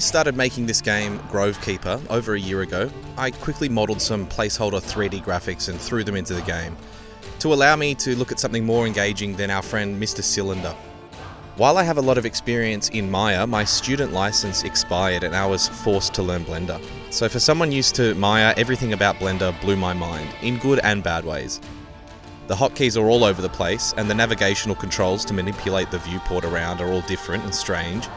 When I started making this game, Grovekeeper, over a year ago, I quickly modelled some placeholder 3D graphics and threw them into the game, to allow me to look at something more engaging than our friend Mr. Cylinder. While I have a lot of experience in Maya, my student license expired and I was forced to learn Blender. So for someone used to Maya, everything about Blender blew my mind, in good and bad ways. The hotkeys are all over the place, and the navigational controls to manipulate the viewport around are all different and strange.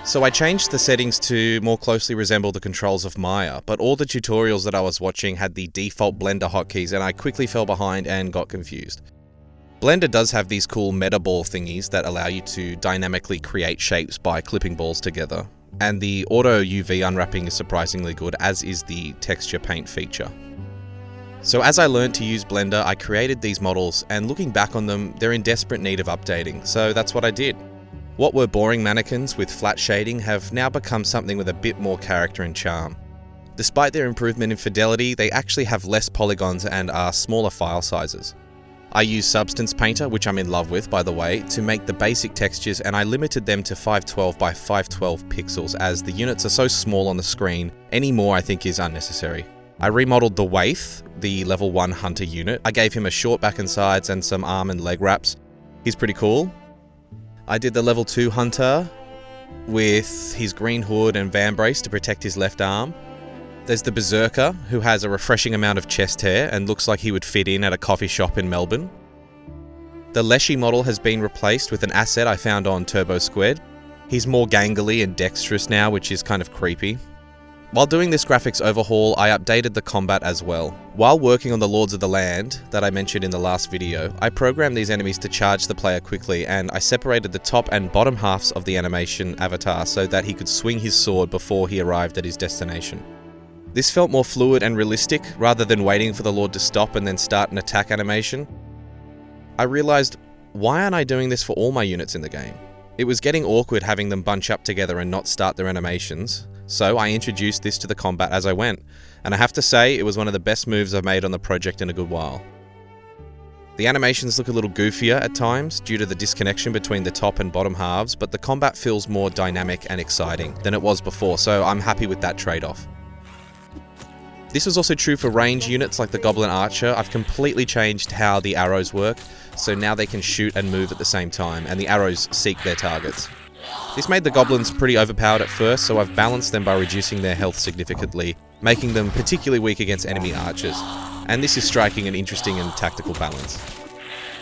So I changed the settings to more closely resemble the controls of Maya, but all the tutorials that I was watching had the default Blender hotkeys and I quickly fell behind and got confused. Blender does have these cool meta ball thingies that allow you to dynamically create shapes by clipping balls together, and the auto UV unwrapping is surprisingly good, as is the texture paint feature. So as I learned to use Blender, I created these models, and looking back on them, they're in desperate need of updating, so that's what I did. What were boring mannequins with flat shading have now become something with a bit more character and charm. Despite their improvement in fidelity, they actually have less polygons and are smaller file sizes. I use Substance Painter, which I'm in love with by the way, to make the basic textures, and I limited them to 512 by 512 pixels as the units are so small on the screen, any more I think is unnecessary. I remodeled the Waith, the level 1 hunter unit. I gave him a short back and sides and some arm and leg wraps. He's pretty cool. I did the level 2 hunter with his green hood and van brace to protect his left arm. There's the Berserker, who has a refreshing amount of chest hair and looks like he would fit in at a coffee shop in Melbourne. The Leshy model has been replaced with an asset I found on Turbo Squared. He's more gangly and dexterous now, which is kind of creepy. While doing this graphics overhaul, I updated the combat as well. While working on the Lords of the Land, that I mentioned in the last video, I programmed these enemies to charge the player quickly, and I separated the top and bottom halves of the animation avatar so that he could swing his sword before he arrived at his destination. This felt more fluid and realistic, rather than waiting for the Lord to stop and then start an attack animation. I realized, why aren't I doing this for all my units in the game? It was getting awkward having them bunch up together and not start their animations. So I introduced this to the combat as I went, and I have to say it was one of the best moves I've made on the project in a good while. The animations look a little goofier at times due to the disconnection between the top and bottom halves, but the combat feels more dynamic and exciting than it was before, so I'm happy with that trade-off. This was also true for range units like the Goblin Archer. I've completely changed how the arrows work, so now they can shoot and move at the same time, and the arrows seek their targets. This made the goblins pretty overpowered at first, so I've balanced them by reducing their health significantly, making them particularly weak against enemy archers, and this is striking an interesting and tactical balance.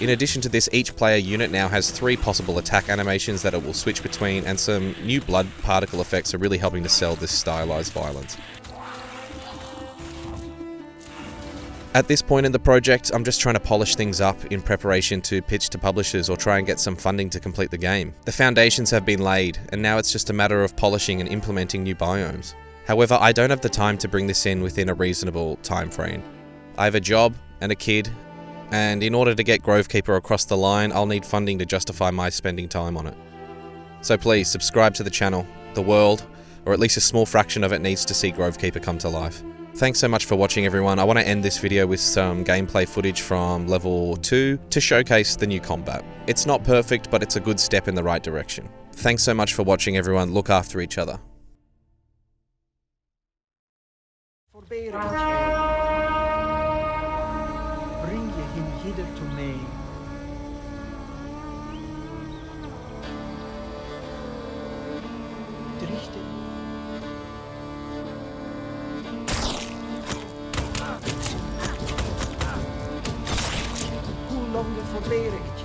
In addition to this, each player unit now has 3 possible attack animations that it will switch between, and some new blood particle effects are really helping to sell this stylized violence. At this point in the project, I'm just trying to polish things up in preparation to pitch to publishers or try and get some funding to complete the game. The foundations have been laid, and now it's just a matter of polishing and implementing new biomes. However, I don't have the time to bring this in within a reasonable time frame. I have a job and a kid, and in order to get Grovekeeper across the line, I'll need funding to justify my spending time on it. So please, subscribe to the channel. The world, or at least a small fraction of it, needs to see Grovekeeper come to life. Thanks so much for watching everyone. I want to end this video with some gameplay footage from level 2 to showcase the new combat. It's not perfect, but it's a good step in the right direction. Thanks so much for watching everyone. Look after each other. Bring je him hither to me. Drichte. Hoe lang verbeer ik